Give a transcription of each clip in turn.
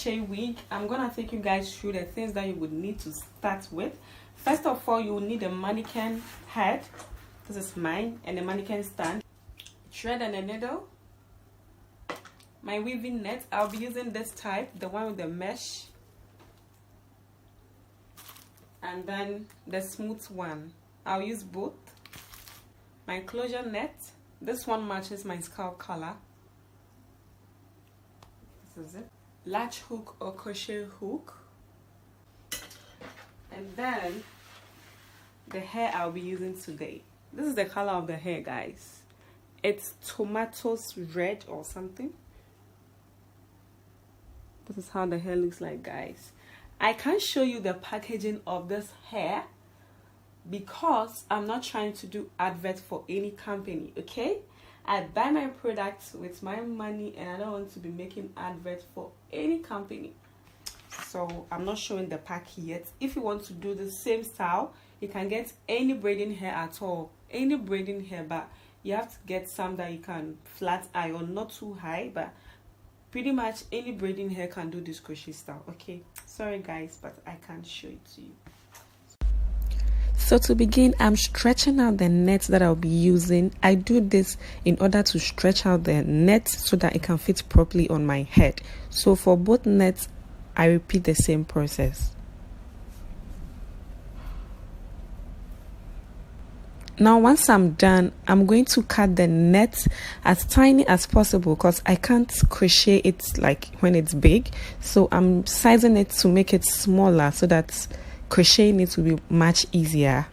crochet wig, I'm gonna take you guys through the things that you would need to start with. First of all, you will need a mannequin head. This is mine, and a mannequin stand, thread and a needle, my weaving net. I'll be using this type, the one with the mesh, and then the smooth one. I'll use both. My closure net, this one matches my scalp color. This is it. Latch hook or crochet hook, and then the hair I'll be using today. This is the color of the hair, guys. It's tomatoes red or something. This is how the hair looks like, guys. I can't show you the packaging of this hair because I'm not trying to do advert for any company, okay? I buy my products with my money, and I don't want to be making adverts for any company. So I'm not showing the pack yet. If you want to do the same style, you can get any braiding hair at all, any braiding hair, but you have to get some that you can flat iron, not too high, but pretty much any braiding hair can do this crochet style, okay? Sorry guys, but I can't show it to you. So to begin, I'm stretching out the net that I'll be using. I do this in order to stretch out the net so that it can fit properly on my head. So for both nets, I repeat the same process. Now once I'm done, I'm going to cut the net as tiny as possible because I can't crochet it like when it's big. So I'm sizing it to make it smaller so that crocheting it will be much easier.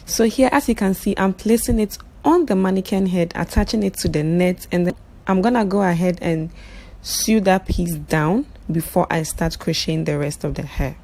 So here, as you can see, I'm placing it on the mannequin head, attaching it to the net, and then I'm gonna go ahead and sew that piece down before I start crocheting the rest of the hair.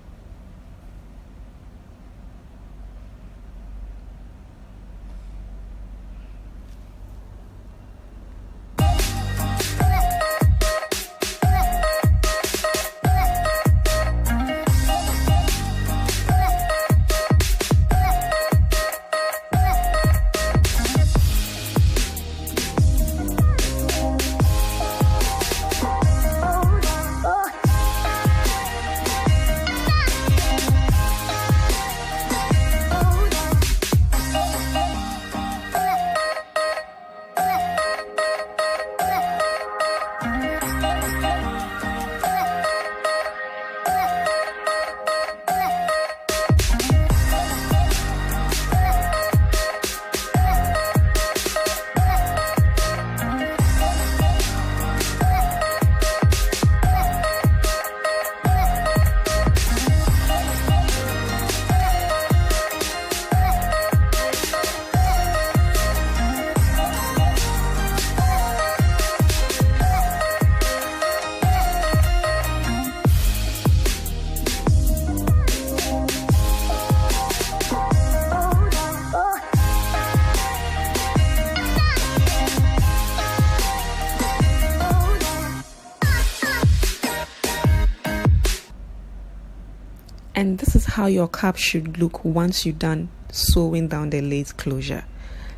And this is how your cap should look once you're done sewing down the lace closure.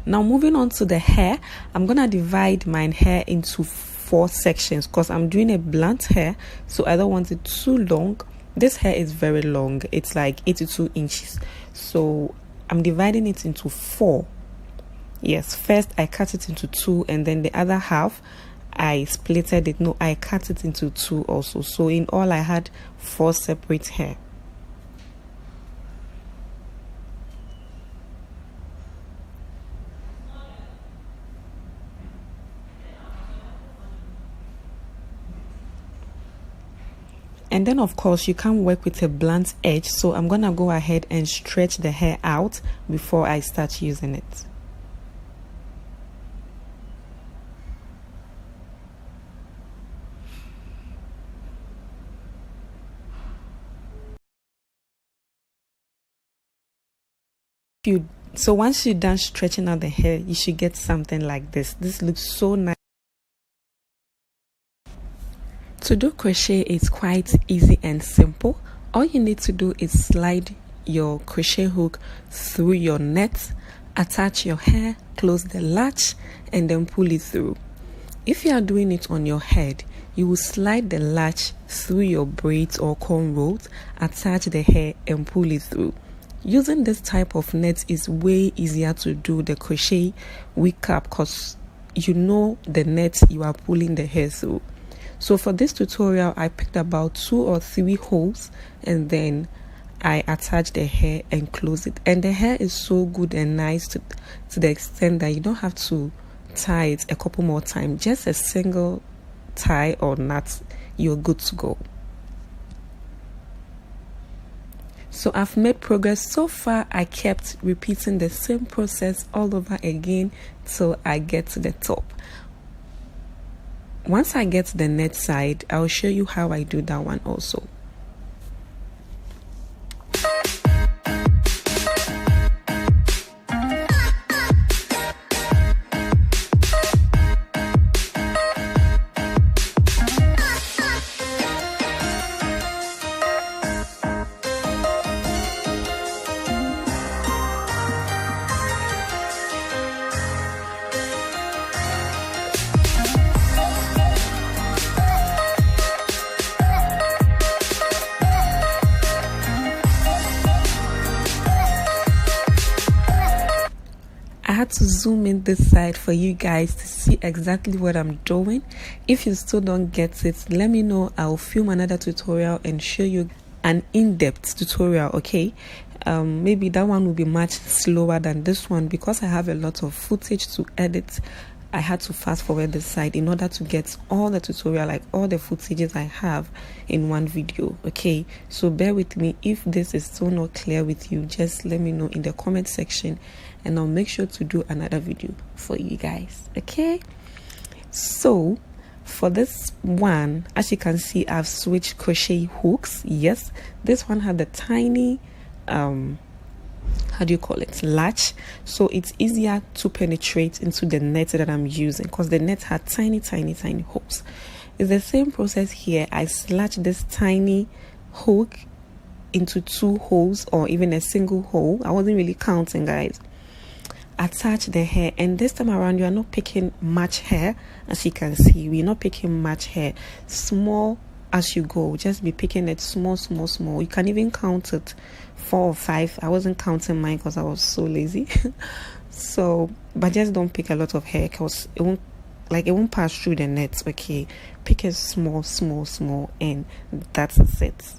Now moving on to the hair, I'm gonna divide my hair into 4 sections because I'm doing a blunt hair, so I don't want it too long. This hair is very long, it's like 82 inches, so I'm dividing it into 4. Yes, first I cut it into 2, and then the other half I splitted it. No, I cut it into 2 also, so in all I had 4 separate hair. And then of course you can't work with a blunt edge, so I'm gonna go ahead and stretch the hair out before I start using it. So once you're done stretching out the hair, you should get something like this. This looks so nice. To do crochet is quite easy and simple. All you need to do is slide your crochet hook through your net, attach your hair, close the latch, and then pull it through. If you are doing it on your head, you will slide the latch through your braids or cornrows, attach the hair and pull it through. Using this type of net is way easier to do the crochet wig cap because you know the net you are pulling the hair through. So for this tutorial, I picked about 2 or 3 holes and then I attach the hair and close it. And the hair is so good and nice to the extent that you don't have to tie it a couple more times. Just a single tie or knot, you're good to go. So I've made progress so far. I kept repeating the same process all over again till I get to the top. Once I get to the net side, I'll show you how I do that one also. I had to zoom in this side for you guys to see exactly what I'm doing. If you still don't get it, let me know. I'll film another tutorial and show you an in-depth tutorial, okay? Maybe that one will be much slower than this one because I have a lot of footage to edit. I had to fast forward this side in order to get all the tutorial, like all the footages I have in one video, okay? So bear with me. If this is still not clear with you, just let me know in the comment section and I'll make sure to do another video for you guys, okay? So for this one, as you can see, I've switched crochet hooks. Yes, this one had the tiny how do you call it, latch, so it's easier to penetrate into the net that I'm using because the net had tiny holes. It's the same process here. I slashed this tiny hook into 2 holes or even a single hole. I wasn't really counting, guys. Attach the hair, and this time around you are not picking much hair. As you can see, we're not picking much hair. Small as you go, just be picking it small. You can even count it 4 or 5. I wasn't counting mine because I was so lazy. So but just don't pick a lot of hair because it won't pass through the net, okay? Pick it small, and that's it.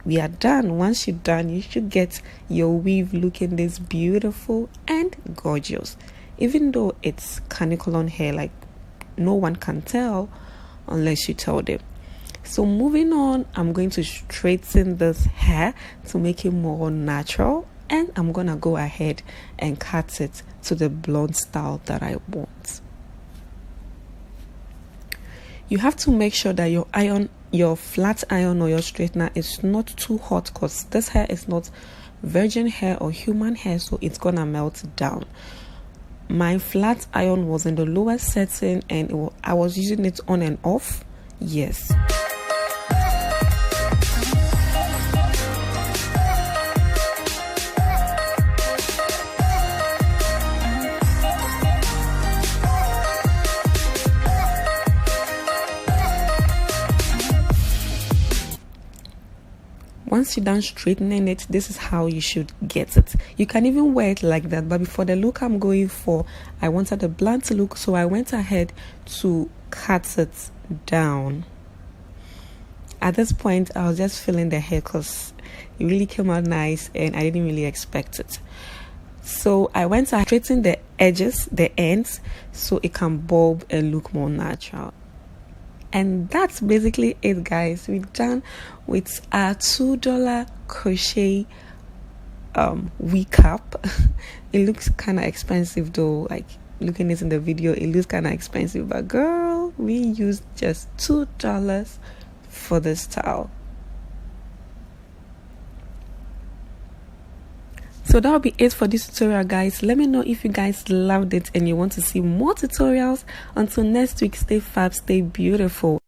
We are done. Once you're done, you should get your weave looking this beautiful and gorgeous. Even though it's caniculon hair, like no one can tell unless you tell them. So moving on, I'm going to straighten this hair to make it more natural, and I'm gonna go ahead and cut it to the blonde style that I want. You have to make sure that your flat iron or your straightener is not too hot because this hair is not virgin hair or human hair, so it's gonna melt down. My flat iron was in the lowest setting and I was using it on and off. Yes. Once you're done straightening it, this is how you should get it. You can even wear it like that, but before the look I'm going for, I wanted a blunt look, so I went ahead to cut it down. At this point, I was just feeling the hair because it really came out nice and I didn't really expect it. So I went to straighten the edges, the ends, so it can bob and look more natural. And that's basically it, guys. We're done with our $2 crochet wig cap. It looks kind of expensive though, like looking at it in the video, it looks kind of expensive, but girl, we used just $2 for this style. So that'll be it for this tutorial, guys. Let me know if you guys loved it and you want to see more tutorials. Until next week, stay fab, stay beautiful.